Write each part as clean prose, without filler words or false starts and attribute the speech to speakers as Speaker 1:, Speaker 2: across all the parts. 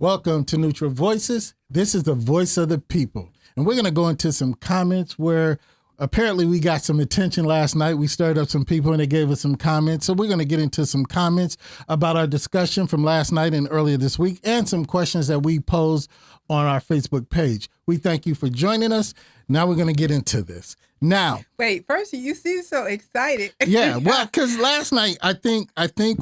Speaker 1: Welcome to Neutral Voices. This is the voice of the people. And we're going to go into some comments where apparently we got some attention last night. We stirred up some people and they gave us some comments. So we're going to get into some comments about our discussion from last night and earlier this week and some questions that we posed on our Facebook page. We thank you for joining us. Now we're going to get into this. Now,
Speaker 2: wait, Percy, you seem so excited.
Speaker 1: Yeah, well, because last night I think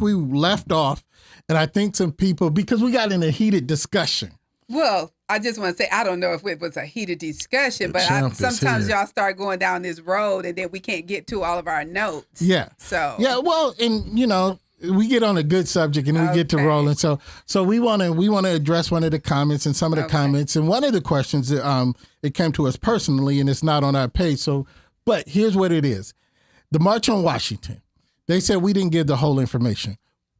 Speaker 1: we left off, and I think some people, because we got in a heated discussion.
Speaker 2: Well, I just want to say, I don't know if it was a heated discussion, but sometimes y'all start going down this road and then we can't get to all of our notes.
Speaker 1: Yeah.
Speaker 2: So. Yeah,
Speaker 1: well, and, you know, we get on a good subject and we get to rolling. So we want to address one of the comments and some of the comments. And one of the questions, it came to us personally, and it's not on our page. So, but here's what it is. The March on Washington, they said we didn't give the whole information.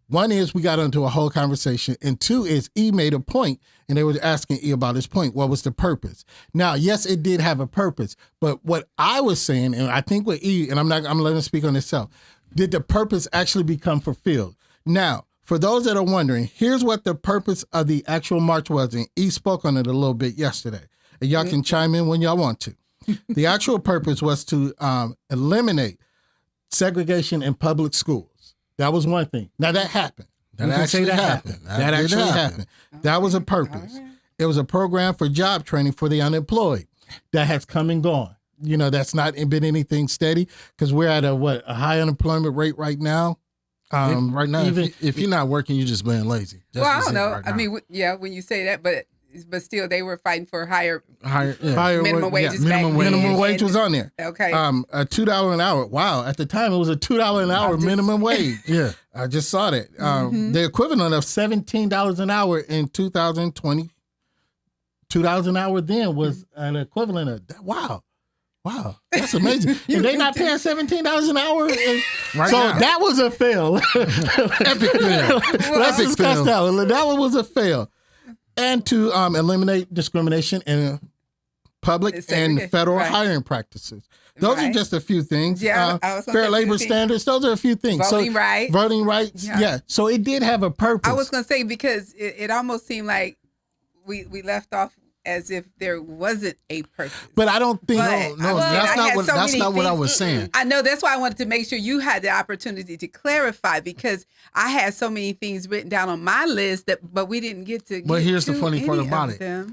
Speaker 1: One is we got into a whole conversation, and two is E made a point, and they were asking E about his point. What was the purpose? Now, yes, it did have a purpose, but what I was saying, and I think with E, and I'm letting him speak on himself, did the purpose actually become fulfilled? Now, for those that are wondering, here's what the purpose of the actual march was, and E spoke on it a little bit yesterday, and y'all can chime in when y'all want to. The actual purpose was to eliminate segregation in public schools. That was one thing. Now, that happened. That actually happened. That was a purpose. Right. It was a program for job training for the unemployed that has come and gone. You know, that's not been anything steady because we're at a high unemployment rate right now.
Speaker 3: Right now, even if you're not working, you're just being lazy.
Speaker 2: Well, I don't know. Right, I mean, yeah, when you say that, but still, they were fighting for higher minimum wages.
Speaker 1: Minimum wage was on there.
Speaker 2: Okay.
Speaker 1: A $2 an hour. Wow. At the time, it was a $2 an hour minimum wage.
Speaker 3: Yeah.
Speaker 1: I just saw that. The equivalent of $17 an hour in 2020. $2 an hour then was an equivalent of that. Wow. That's amazing. And they not paying $17 an hour? Now. That was a fail.
Speaker 3: Epic fail.
Speaker 1: Let's discuss that one. That one was a fail. And to eliminate discrimination in public and federal hiring practices. Those are just a few things.
Speaker 2: Yeah,
Speaker 1: fair labor standards. Those are a few things.
Speaker 2: Voting rights.
Speaker 1: Voting rights. Yeah. So it did have a purpose.
Speaker 2: I was going to say, because it almost seemed like we left off as if there wasn't a purpose.
Speaker 1: But I don't think.
Speaker 3: No, that's not what I was saying.
Speaker 2: I know, that's why I wanted to make sure you had the opportunity to clarify, because I had so many things written down on my list but we didn't get to.
Speaker 3: But here's the funny part about it.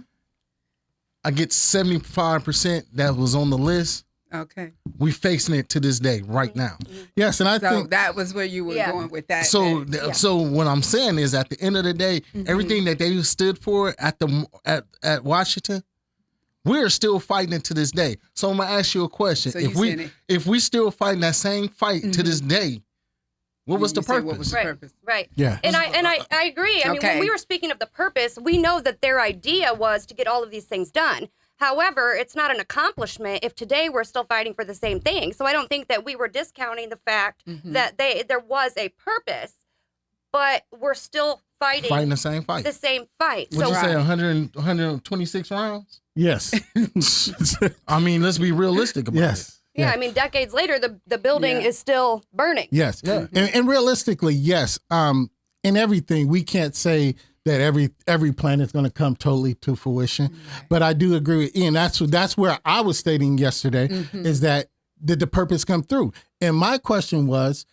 Speaker 3: I get 75% that was on the list.
Speaker 2: Okay.
Speaker 3: We facing it to this day, right now.
Speaker 1: Yes, and I think
Speaker 2: that was where you were going with that.
Speaker 3: So what I'm saying is, at the end of the day, everything that they stood for at Washington, we're still fighting it to this day. So I'm gonna ask you a question: if we still fighting that same fight to this day, what was the purpose?
Speaker 2: What was the purpose?
Speaker 4: Right.
Speaker 1: Yeah.
Speaker 4: And I agree. I mean, when we were speaking of the purpose, we know that their idea was to get all of these things done. However, it's not an accomplishment if today we're still fighting for the same thing. So I don't think that we were discounting the fact that there was a purpose, but we're still fighting
Speaker 3: the same fight.
Speaker 4: The same fight.
Speaker 3: Would you say 126 rounds?
Speaker 1: Yes.
Speaker 3: I mean, let's be realistic about it.
Speaker 4: Yeah, I mean, decades later, the building is still burning.
Speaker 1: Yes. Yeah. And realistically, yes. In everything, we can't say that every plan is going to come totally to fruition. But I do agree with Ian. That's where I was stating yesterday is that did the purpose come through? And my question was,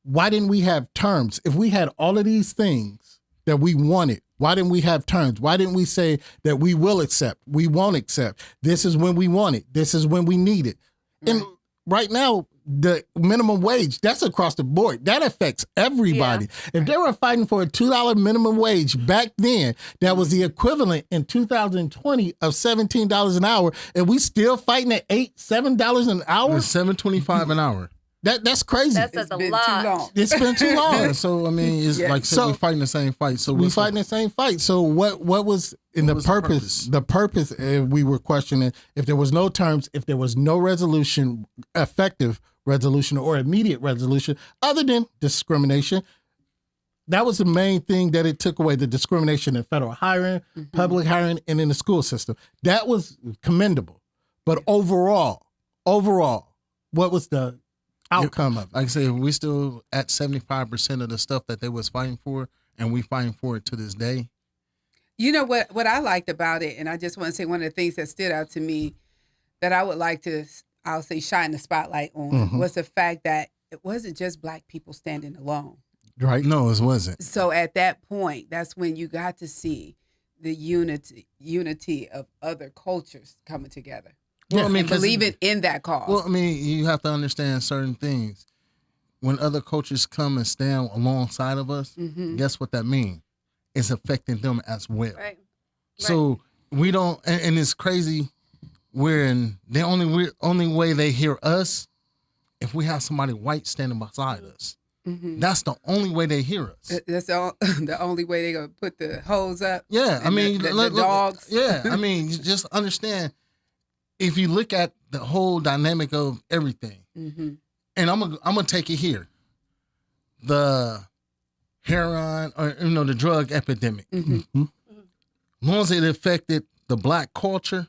Speaker 1: why didn't we have terms? If we had all of these things that we wanted, why didn't we have terms? Why didn't we say that we will accept, we won't accept? This is when we want it. This is when we need it. And right now, the minimum wage, that's across the board. That affects everybody. Yeah. If they were fighting for a $2 minimum wage back then, that was the equivalent in 2020 of $17 an hour, and we still fighting at $7 an hour?
Speaker 3: It's $7.25 an hour.
Speaker 1: That's crazy.
Speaker 4: That's a lot.
Speaker 1: It's been too long.
Speaker 3: Yeah, so I mean, it's like we're fighting the same fight. So
Speaker 1: we fighting the same fight. So what was in the purpose? The purpose we were questioning if there was no terms, if there was no resolution, effective resolution or immediate resolution, other than discrimination. That was the main thing that it took away, the discrimination in federal hiring, public hiring, and in the school system. That was commendable. But overall, what was the outcome of it?
Speaker 3: Like I say, we still at 75% of the stuff that they was fighting for, and we fighting for it to this day.
Speaker 2: You know what I liked about it, and I just want to say one of the things that stood out to me that I would like to, I'll say, shine the spotlight on was the fact that it wasn't just Black people standing alone.
Speaker 1: Right? No, it wasn't.
Speaker 2: So at that point, that's when you got to see the unity of other cultures coming together.
Speaker 3: Well, I mean,
Speaker 2: believing in that cause.
Speaker 3: Well, I mean, you have to understand certain things. When other cultures come and stand alongside of us, guess what that means? It's affecting them as well. Right. So we don't, and it's crazy. The only way they hear us if we have somebody white standing beside us. That's the only way they hear us.
Speaker 2: That's the only way they're gonna put the hose up.
Speaker 3: Yeah, I mean
Speaker 2: the dogs.
Speaker 3: Yeah, I mean just understand. If you look at the whole dynamic of everything, and I'm gonna take it here, the heroin or the drug epidemic. As long as it affected the Black culture,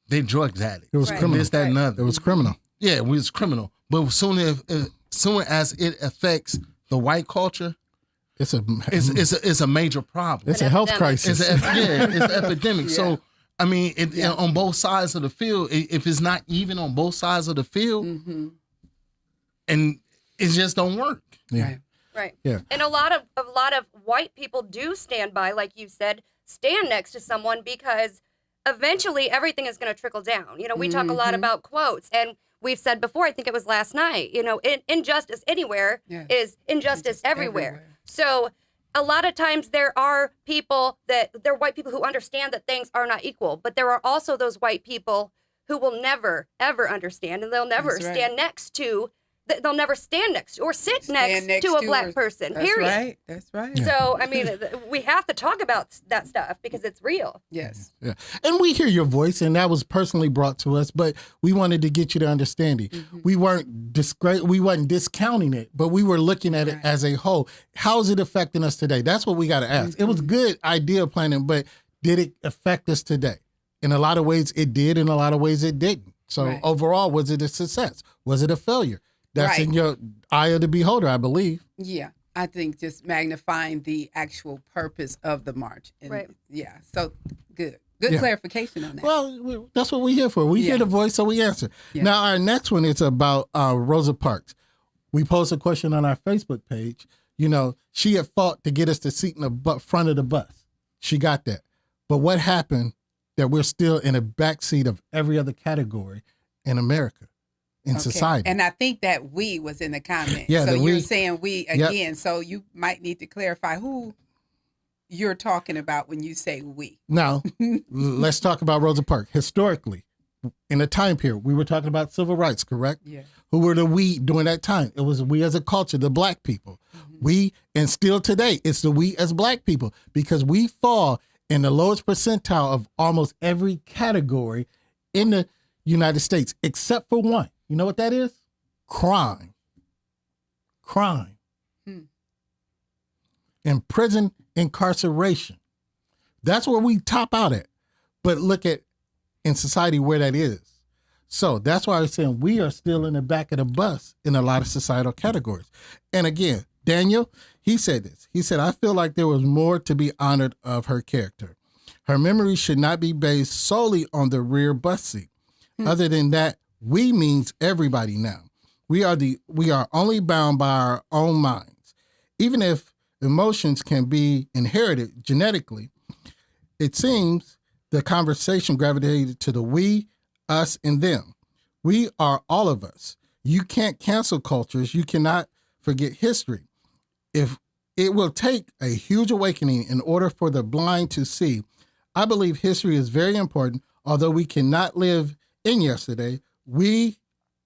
Speaker 3: they drug addicts.
Speaker 1: It was criminal.
Speaker 3: This, that, and other.
Speaker 1: It was criminal.
Speaker 3: Yeah, it was criminal. But as soon as it affects the white culture, it's a major problem.
Speaker 1: It's a health crisis.
Speaker 3: It's an epidemic. Yeah. So I mean, on both sides of the field, if it's not even on both sides of the field, and it just don't work.
Speaker 1: Yeah.
Speaker 4: Right.
Speaker 1: Yeah.
Speaker 4: And a lot of white people do stand by, like you said, stand next to someone because eventually everything is going to trickle down. We talk a lot about quotes, and we've said before, I think it was last night, injustice anywhere is injustice everywhere. So a lot of times there are white people who understand that things are not equal, but there are also those white people who will never, ever understand, and they'll never stand next to or sit next to a Black person, period.
Speaker 2: That's right.
Speaker 4: So, I mean, we have to talk about that stuff because it's real.
Speaker 2: Yes.
Speaker 1: Yeah. And we hear your voice, and that was personally brought to us, but we wanted to get you to understanding. We weren't discounting it, but we were looking at it as a whole. How is it affecting us today? That's what we got to ask. It was good idea planning, but did it affect us today? In a lot of ways, it did. In a lot of ways, it didn't. So overall, was it a success? Was it a failure? That's in your eye of the beholder, I believe.
Speaker 2: Yeah. I think just magnifying the actual purpose of the march. And yeah. So good. Good clarification on that.
Speaker 1: Well, that's what we're here for. We hear the voice, so we answer. Yeah. Now, our next one is about Rosa Parks. We posed a question on our Facebook page. She had fought to get us the seat in the front of the bus. She got that. But what happened that we're still in a backseat of every other category in America? In society.
Speaker 2: And I think that we was in the comment.
Speaker 1: Yeah,
Speaker 2: so you're saying we again. Yep. So you might need to clarify who you're talking about when you say we.
Speaker 1: Now, let's talk about Rosa Parks. Historically, in a time period, we were talking about civil rights, correct?
Speaker 2: Yeah.
Speaker 1: Who were the we during that time? It was we as a culture, the Black people. We, and still today, it's the we as Black people, because we fall in the lowest percentile of almost every category in the United States, except for one. You know what that is? Crime. And prison incarceration. That's where we top out at. But look at in society where that is. So that's why I was saying we are still in the back of the bus in a lot of societal categories. And again, Daniel, he said this. He said, I feel like there was more to be honored of her character. Her memory should not be based solely on the rear bus seat. Other than that, we means everybody now. We are only bound by our own minds. Even if emotions can be inherited genetically, it seems the conversation gravitated to the we, us, and them. We are all of us. You can't cancel cultures. You cannot forget history. If it will take a huge awakening in order for the blind to see, I believe history is very important, although we cannot live in yesterday. We,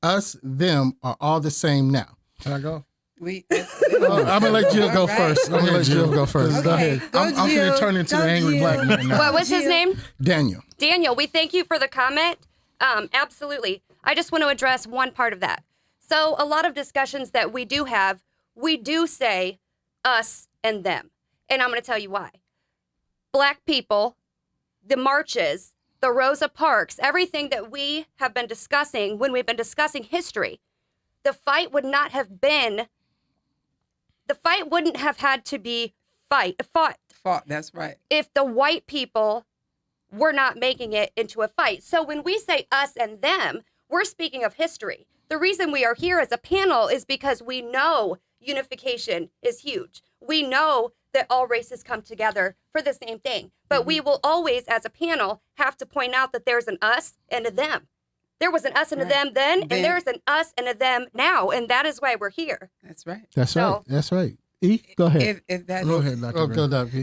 Speaker 1: us, them are all the same now. Can I go?
Speaker 2: I'm
Speaker 1: going to let Jill go first. I'm going to let Jill go first.
Speaker 2: Okay.
Speaker 1: Go ahead.
Speaker 3: I'm going to turn into the angry Black man now.
Speaker 4: What was his name?
Speaker 1: Daniel.
Speaker 4: Daniel, we thank you for the comment. Absolutely. I just want to address one part of that. So a lot of discussions that we do have, we do say us and them. And I'm going to tell you why. Black people, the marches, the Rosa Parks, everything that we have been discussing when we've been discussing history, the fight wouldn't have had to be fought.
Speaker 2: That's right.
Speaker 4: If the white people were not making it into a fight. So when we say us and them, we're speaking of history. The reason we are here as a panel is because we know unification is huge. We know that all races come together for the same thing. But we will always, as a panel, have to point out that there's an us and a them. There was an us and a them then, and there's an us and a them now, and that is why we're here.
Speaker 2: That's right.
Speaker 1: That's right. That's right. E, go ahead.
Speaker 2: If that's,
Speaker 3: go ahead, Dr.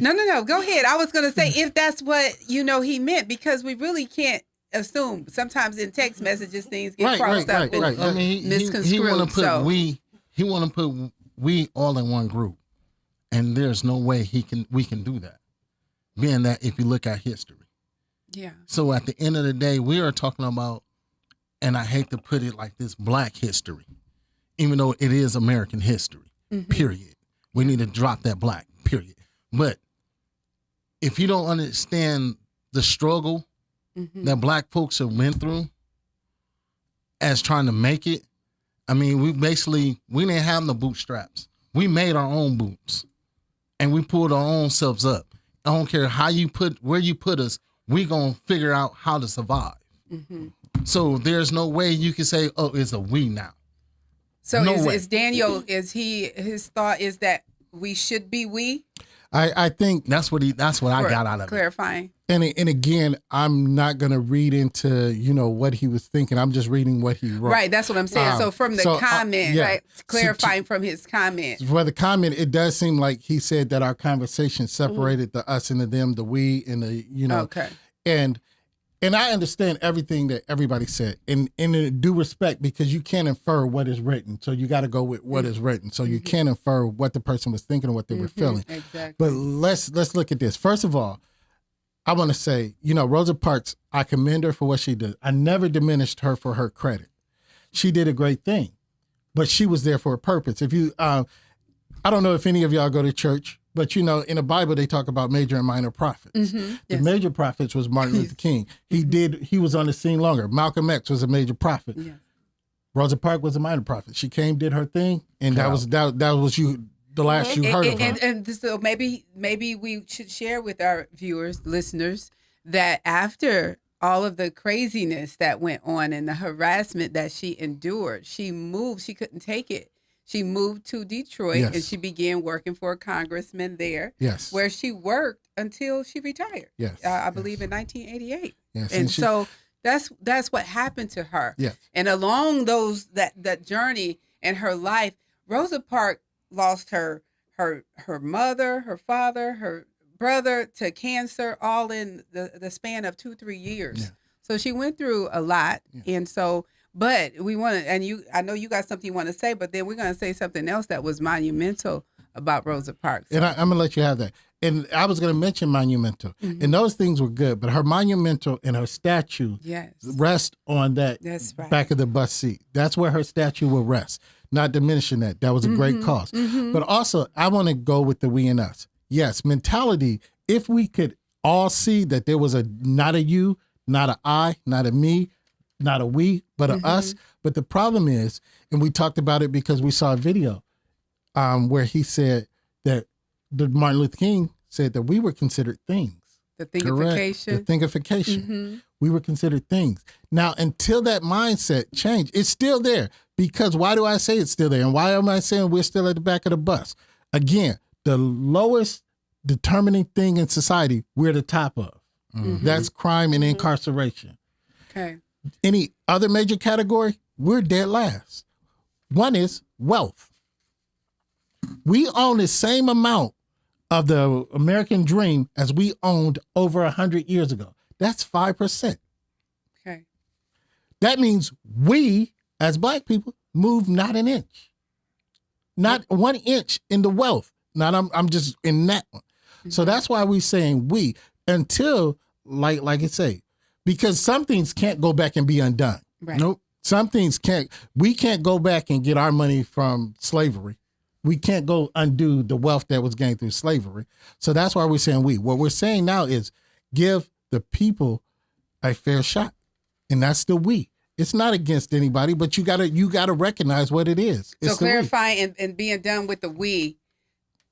Speaker 2: No. Go ahead. I was going to say, if that's what, he meant, because we really can't assume. Sometimes in text messages, things get crossed up and
Speaker 3: I mean,
Speaker 2: misconstrued.
Speaker 3: He want to put we all in one group, and there's no way we can do that. Being that if you look at history.
Speaker 2: Yeah.
Speaker 3: So at the end of the day, we are talking about, and I hate to put it like this, Black history, even though it is American history, period. We need to drop that Black, period. But if you don't understand the struggle that Black folks have went through as trying to make it, I mean, we didn't have no bootstraps. We made our own boots, and we pulled our own selves up. I don't care where you put us, we gonna figure out how to survive. So there's no way you can say, "Oh, it's a we now."
Speaker 2: So is Daniel? His thought is that we should be we?
Speaker 1: I think
Speaker 3: that's what I got out of
Speaker 2: clarifying.
Speaker 3: it.
Speaker 1: And again, I'm not going to read into what he was thinking. I'm just reading what he wrote.
Speaker 2: Right, that's what I'm saying. So from the comment, right, clarifying from his comment.
Speaker 1: For the comment, it does seem like he said that our conversation separated the us and the them, the we and the
Speaker 2: Okay.
Speaker 1: And I understand everything that everybody said, and in due respect, because you can't infer what is written, so you got to go with what is written. So you can't infer what the person was thinking or what they were feeling.
Speaker 2: Exactly.
Speaker 1: But let's look at this. First of all, I want to say, Rosa Parks, I commend her for what she did. I never diminished her for her credit. She did a great thing, but she was there for a purpose. If you, I don't know if any of y'all go to church, but in the Bible they talk about major and minor prophets. The major prophets was Martin Luther King. He was on the scene longer. Malcolm X was a major prophet. Yeah. Rosa Parks was a minor prophet. She came, did her thing, and that was the last you heard of her.
Speaker 2: And so maybe we should share with our viewers, listeners, that after all of the craziness that went on and the harassment that she endured, she moved. She couldn't take it. She moved to Detroit and she began working for a congressman there.
Speaker 1: Yes.
Speaker 2: Where she worked until she retired.
Speaker 1: Yes.
Speaker 2: I believe in 1988.
Speaker 1: Yes.
Speaker 2: And so that's what happened to her.
Speaker 1: Yes.
Speaker 2: And along that journey in her life, Rosa Parks lost her mother, her father, her brother to cancer, all in the span of 2-3 years. Yeah. So she went through a lot. Yeah. And so, but we want to, and I know you got something you want to say, but then we're going to say something else that was monumental about Rosa Parks.
Speaker 1: And I'm going to let you have that. And I was going to mention monumental. And those things were good, but her monumental and her statue rest on that back of the bus seat. That's where her statue will rest. Not diminishing that. That was a great cause. But also, I want to go with the we and us. Yes, mentality, if we could all see that there was not a you, not a I, not a me, not a we, but a us. But the problem is, and we talked about it because we saw a video where he said that Martin Luther King said that we were considered things.
Speaker 2: The thingification.
Speaker 1: Correct. The thingification. We were considered things. Now, until that mindset changed, it's still there. Because why do I say it's still there? And why am I saying we're still at the back of the bus? Again, the lowest determining thing in society, we're the top of. That's crime and incarceration.
Speaker 2: Okay.
Speaker 1: Any other major category, we're dead last. One is wealth. We own the same amount of the American dream as we owned over 100 years ago. That's 5%.
Speaker 2: Okay.
Speaker 1: That means we, as Black people, move not an inch. Not 1 inch in the wealth. Not I'm just in that one. So that's why we're saying we, until, like I say, because some things can't go back and be undone.
Speaker 2: Right.
Speaker 1: Nope. Some things can't. We can't go back and get our money from slavery. We can't go undo the wealth that was gained through slavery. So that's why we're saying we. What we're saying now is give the people a fair shot. And that's the we. It's not against anybody, but you gotta recognize what it is. It's
Speaker 2: so clarifying and being done with the we,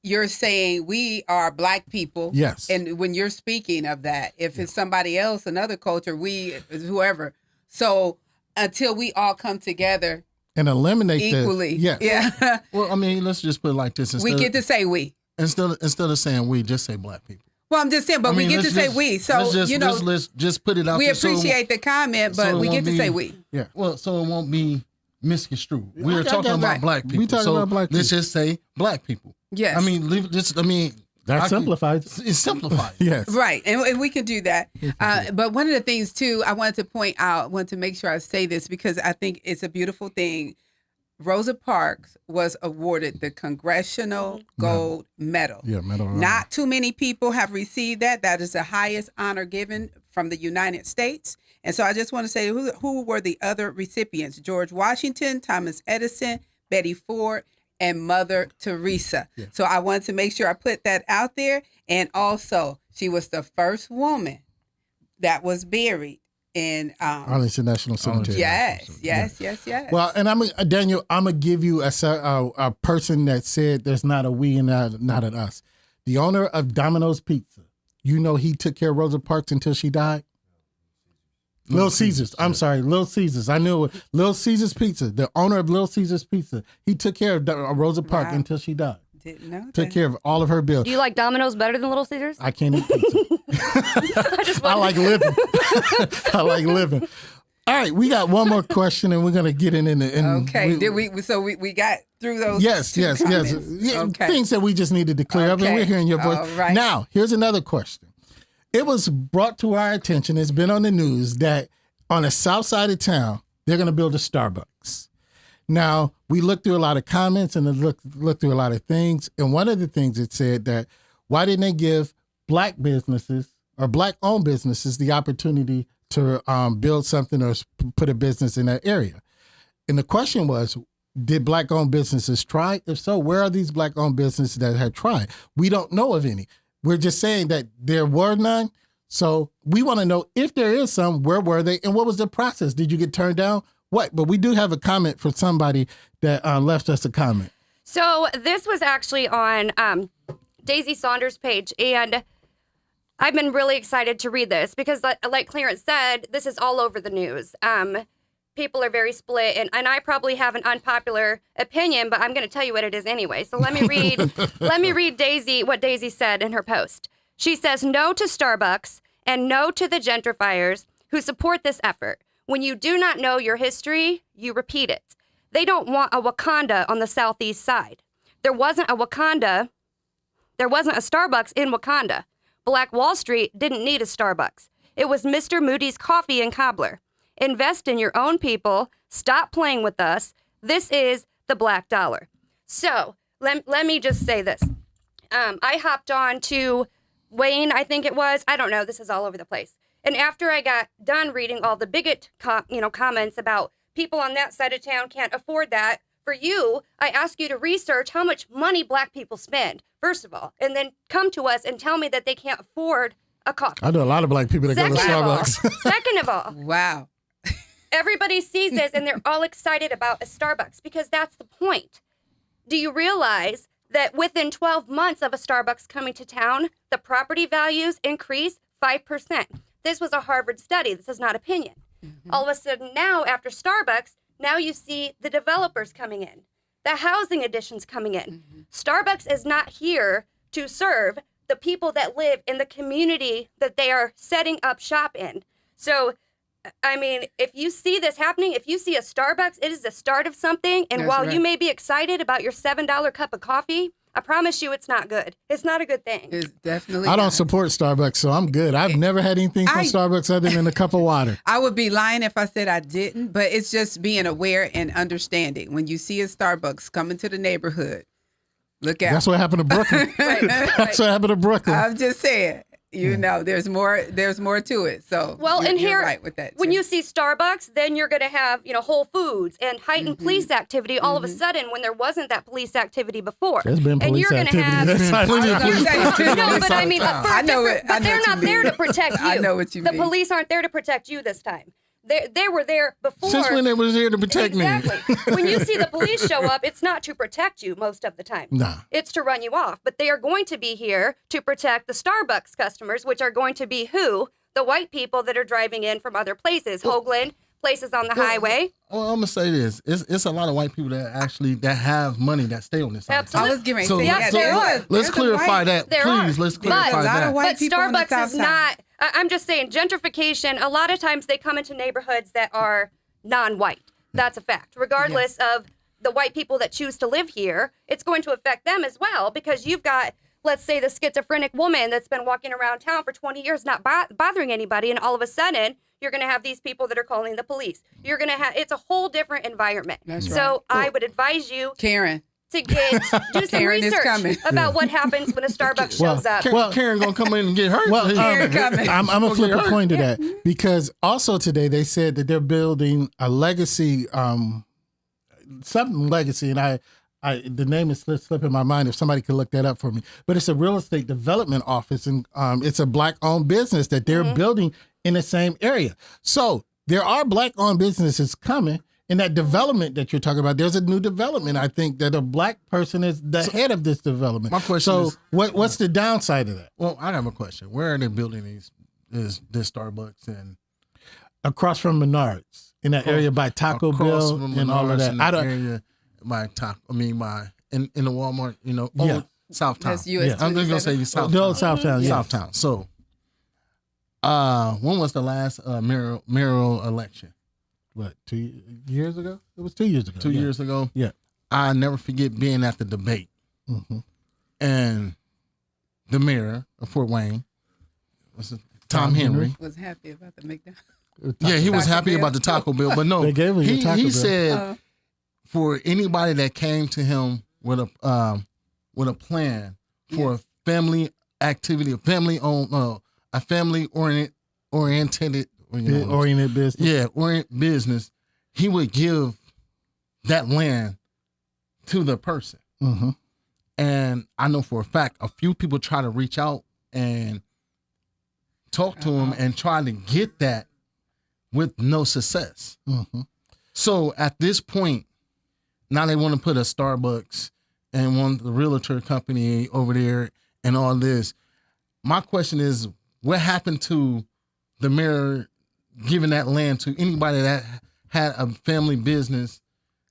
Speaker 2: you're saying we are Black people.
Speaker 1: Yes.
Speaker 2: And when you're speaking of that, if it's somebody else, another culture, we, whoever. So until we all come together
Speaker 1: and eliminate
Speaker 2: equally.
Speaker 1: Yeah.
Speaker 3: Well, I mean, let's just put it like this.
Speaker 2: We get to say we.
Speaker 3: Instead of saying we, just say Black people.
Speaker 2: Well, I'm just saying, but we get to say we. So,
Speaker 3: let's just put it out
Speaker 2: we
Speaker 3: there.
Speaker 2: We appreciate the comment, but we get to say we.
Speaker 3: Yeah. Well, so it won't be misconstrued. We're talking about Black people.
Speaker 1: We talking about Black people.
Speaker 3: Let's just say Black people.
Speaker 2: Yes.
Speaker 3: I mean,
Speaker 1: that simplifies.
Speaker 3: It simplifies.
Speaker 1: Yes.
Speaker 2: Right. And we can do that. But one of the things, too, I wanted to point out, wanted to make sure I say this because I think it's a beautiful thing. Rosa Parks was awarded the Congressional Gold Medal.
Speaker 1: Yeah, medal.
Speaker 2: Not too many people have received that. That is the highest honor given from the United States. And so I just want to say who were the other recipients? George Washington, Thomas Edison, Betty Ford, and Mother Teresa. Yeah. So I wanted to make sure I put that out there. And also, she was the first woman that was buried in
Speaker 1: Arlington National Cemetery.
Speaker 2: Yes.
Speaker 1: Well, and Daniel, I'm gonna give you a person that said there's not a we and not an us. The owner of Domino's Pizza. You know he took care of Rosa Parks until she died. Little Caesars. I'm sorry, Little Caesars. I knew it. Little Caesars Pizza. The owner of Little Caesars Pizza. He took care of Rosa Parks until she died.
Speaker 2: Didn't know.
Speaker 1: Took care of all of her bills.
Speaker 4: Do you like Domino's better than Little Caesars?
Speaker 1: I can't eat pizza. I like living. I like living. All right, we got one more question, and we're gonna get in.
Speaker 2: Okay. We got through those.
Speaker 1: Yes. Okay. Things that we just needed to clear up, and we're hearing your voice.
Speaker 2: Right.
Speaker 1: Now, here's another question. It was brought to our attention. It's been on the news that on the south side of town, they're gonna build a Starbucks. Now, we looked through a lot of comments and looked through a lot of things. And one of the things it said that why didn't they give Black businesses or Black-owned businesses the opportunity to build something or put a business in that area? And the question was, did Black-owned businesses try? If so, where are these Black-owned businesses that have tried? We don't know of any. We're just saying that there were none. So we want to know if there is some, where were they? And what was the process? Did you get turned down? What? But we do have a comment from somebody that left us a comment.
Speaker 4: So this was actually on Daisy Saunders' page, and I've been really excited to read this because, like Clarence said, this is all over the news. People are very split, and I probably have an unpopular opinion, but I'm going to tell you what it is anyway. So let me read. Let me read what Daisy said in her post. She says, "No to Starbucks and no to the gentrifiers who support this effort. When you do not know your history, you repeat it. They don't want a Wakanda on the southeast side. There wasn't a Starbucks in Wakanda. Black Wall Street didn't need a Starbucks. It was Mr. Moody's Coffee and Cobbler. Invest in your own people. Stop playing with us. This is the Black dollar." So let me just say this. I hopped on to Wayne, I think it was. I don't know. This is all over the place. And after I got done reading all the bigot comments about people on that side of town can't afford that, for you, I ask you to research how much money Black people spend, first of all, and then come to us and tell me that they can't afford a coffee.
Speaker 1: I know a lot of Black people that go to Starbucks.
Speaker 4: Second of all.
Speaker 2: Wow.
Speaker 4: Everybody sees this and they're all excited about a Starbucks because that's the point. Do you realize that within 12 months of a Starbucks coming to town, the property values increase 5%? This was a Harvard study. This is not opinion. Mm-hmm. All of a sudden now, after Starbucks, now you see the developers coming in, the housing additions coming in. Mm-hmm. Starbucks is not here to serve the people that live in the community that they are setting up shop in. So, I mean, if you see this happening, if you see a Starbucks, it is the start of something. And
Speaker 2: That's
Speaker 4: while
Speaker 2: right.
Speaker 4: you may be excited about your $7 cup of coffee, I promise you it's not good. It's not a good thing.
Speaker 2: It's definitely
Speaker 1: I don't
Speaker 2: not.
Speaker 1: support Starbucks, so I'm good. I've never had anything from Starbucks other than a cup of water.
Speaker 2: I would be lying if I said I didn't, but it's just being aware and understanding. When you see a Starbucks coming to the neighborhood, look out.
Speaker 1: That's what happened to Brooklyn. That's what happened to Brooklyn.
Speaker 2: I'm just saying. You know, there's more to it. So you're right with that.
Speaker 4: When you see Starbucks, then you're going to have, Whole Foods and heightened police activity all of a sudden when there wasn't that police activity before.
Speaker 1: There's been police
Speaker 4: and you're
Speaker 1: activity.
Speaker 4: Gonna have, no, but I mean,
Speaker 2: I know it.
Speaker 4: But they're not there to protect you.
Speaker 2: I know what you mean.
Speaker 4: The police aren't there to protect you this time. They were there before.
Speaker 3: Since when they was here to protect me?
Speaker 4: Exactly. When you see the police show up, it's not to protect you most of the time.
Speaker 1: Nah.
Speaker 4: It's to run you off. But they are going to be here to protect the Starbucks customers, which are going to be who? The white people that are driving in from other places. Hoagland, places on the highway.
Speaker 3: Well, I'm gonna say this: it's a lot of white people that have money that stay on this side.
Speaker 4: Absolutely.
Speaker 2: I was giving.
Speaker 3: So, let's clarify that, please. Let's clarify that.
Speaker 4: But Starbucks is not. I'm just saying, gentrification. A lot of times they come into neighborhoods that are non-white. That's a fact. Regardless of the white people that choose to live here, it's going to affect them as well because you've got, let's say, the schizophrenic woman that's been walking around town for 20 years not bothering anybody, and all of a sudden you're going to have these people that are calling the police. You're going to have, it's a whole different environment.
Speaker 2: That's right.
Speaker 4: So I would advise you,
Speaker 2: Karen,
Speaker 4: to do some research about what happens when a Starbucks shows up.
Speaker 3: Karen gonna come in and get hurt.
Speaker 1: Well, I'm gonna flip a point to that because also today they said that they're building a legacy, something legacy, and I the name is slipping my mind. If somebody could look that up for me, but it's a real estate development office, and it's a Black-owned business that they're building in the same area. So there are Black-owned businesses coming. In that development that you're talking about, there's a new development. I think that a Black person is the head of this development.
Speaker 3: My question is,
Speaker 1: what's the downside of that?
Speaker 3: Well, I have a question. Where are they building this Starbucks and
Speaker 1: across from Menards in that area by Taco Bell and all of that?
Speaker 3: I don't area by in the Walmart, old Southtown.
Speaker 2: Yeah.
Speaker 3: I'm just gonna say Southtown.
Speaker 1: The old Southtown, yeah.
Speaker 3: Southtown. So, when was the last mayoral election?
Speaker 1: What, 2 years ago? It was 2 years ago.
Speaker 3: 2 years ago?
Speaker 1: Yeah.
Speaker 3: I never forget being at the debate.
Speaker 1: Mm-hmm.
Speaker 3: And the mayor of Fort Wayne, Tom Henry,
Speaker 2: was happy about the McDonald's.
Speaker 3: Yeah, he was happy about the Taco Bell, but no,
Speaker 1: they gave him the Taco
Speaker 3: he
Speaker 1: Bell.
Speaker 3: said for anybody that came to him with a plan for a family activity, a family oriented business. Yeah, oriented business. He would give that land to the person.
Speaker 1: Mm-hmm.
Speaker 3: And I know for a fact, a few people try to reach out and talk to him and try to get that with no success.
Speaker 1: Mm-hmm.
Speaker 3: So at this point, now they want to put a Starbucks and want the realtor company over there and all this. My question is, what happened to the mayor giving that land to anybody that had a family business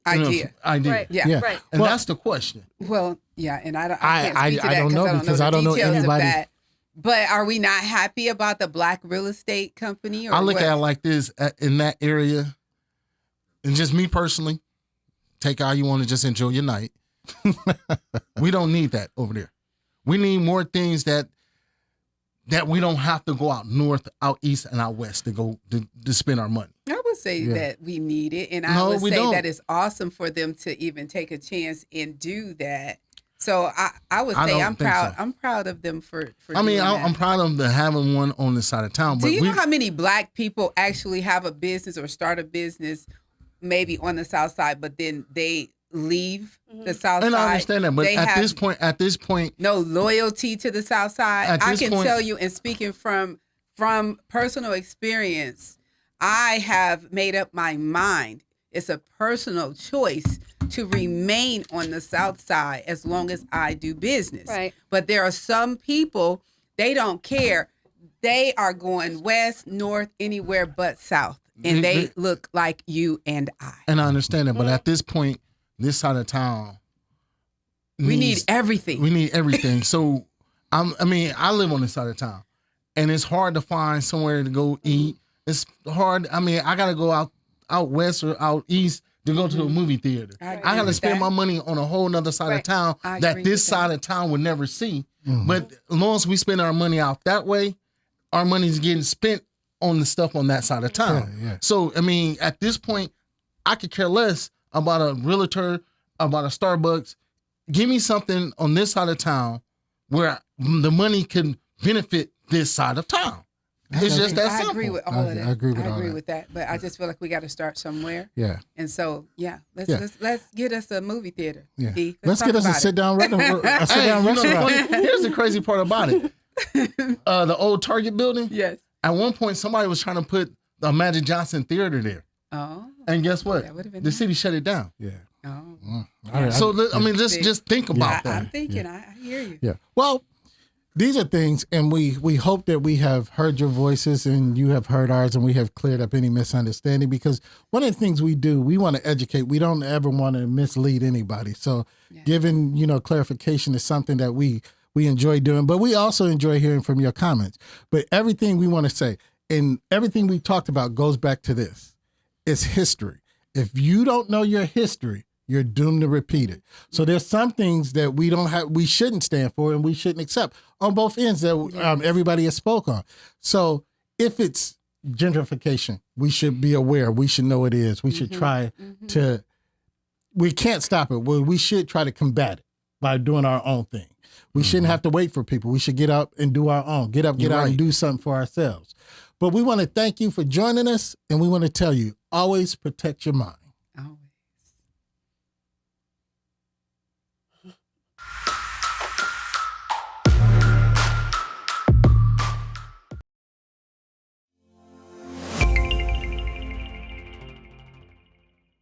Speaker 3: idea?
Speaker 4: Right.
Speaker 2: Yeah.
Speaker 4: Right.
Speaker 3: And that's the question.
Speaker 2: Well, yeah, and I can't speak to that
Speaker 1: don't know because I don't know
Speaker 2: details
Speaker 1: anybody.
Speaker 2: of that. But are we not happy about the Black real estate company? Or
Speaker 3: I look at it like this in that area, and just me personally, take how you want to just enjoy your night. We don't need that over there. We need more things that we don't have to go out north, out east, and out west to go to spend our money.
Speaker 2: I would say that we need it, and I would say that it's awesome for them to even take a chance and do that. So I would say I'm proud. I'm proud of them for doing that.
Speaker 3: I'm proud of them having one on this side of town. But
Speaker 2: do you know how many Black people actually have a business or start a business, maybe on the South Side, but then they leave the South Side?
Speaker 3: And I understand that, but at this point,
Speaker 2: no loyalty to the South Side. I can tell you, and speaking from personal experience, I have made up my mind. It's a personal choice to remain on the South Side as long as I do business.
Speaker 4: Right.
Speaker 2: But there are some people, they don't care. They are going west, north, anywhere but south. And they look like you and I.
Speaker 3: And I understand that, but at this point, this side of town,
Speaker 2: we need everything.
Speaker 3: We need everything. So, I live on this side of town, and it's hard to find somewhere to go eat. It's hard. I got to go out west or out east to go to a movie theater. I got to spend my money on a whole nother side of town that this side of town would never see. Mm-hmm. But as long as we spend our money out that way, our money's getting spent on the stuff on that side of town. Yeah. So, at this point, I could care less about a realtor, about a Starbucks. Give me something on this side of town where the money can benefit this side of town. It's just that simple.
Speaker 2: I agree with all of that.
Speaker 1: I agree
Speaker 2: with that. But I just feel like we got to start somewhere.
Speaker 1: Yeah.
Speaker 2: And so, let's get us a movie theater.
Speaker 1: Yeah. Let's get us a sit-down restaurant.
Speaker 3: Here's the crazy part about it. The old Target building.
Speaker 2: Yes.
Speaker 3: At one point, somebody was trying to put Magic Johnson Theater there.
Speaker 2: Oh.
Speaker 3: And guess what?
Speaker 2: The
Speaker 3: nice. City shut it down.
Speaker 1: Yeah.
Speaker 2: Oh.
Speaker 3: Right. So I mean, just think about that.
Speaker 2: I'm thinking. I hear you.
Speaker 1: Yeah. Well, these are things, and we hope that we have heard your voices and you have heard ours, and we have cleared up any misunderstanding, because one of the things we do, we want to educate. We don't ever want to mislead anybody. So giving, clarification is something that we enjoy doing, but we also enjoy hearing from your comments. But everything we want to say and everything we talked about goes back to this. It's history. If you don't know your history, you're doomed to repeat it. So there's some things that we shouldn't stand for, and we shouldn't accept on both ends that everybody has spoke on. So if it's gentrification, we should be aware. We should know it is. We should try to, we can't stop it. We should try to combat it by doing our own thing. We shouldn't have to wait for people. We should get up and do our own. Get out and do something for ourselves. But we want to thank you for joining us, and we want to tell you, always protect your mind.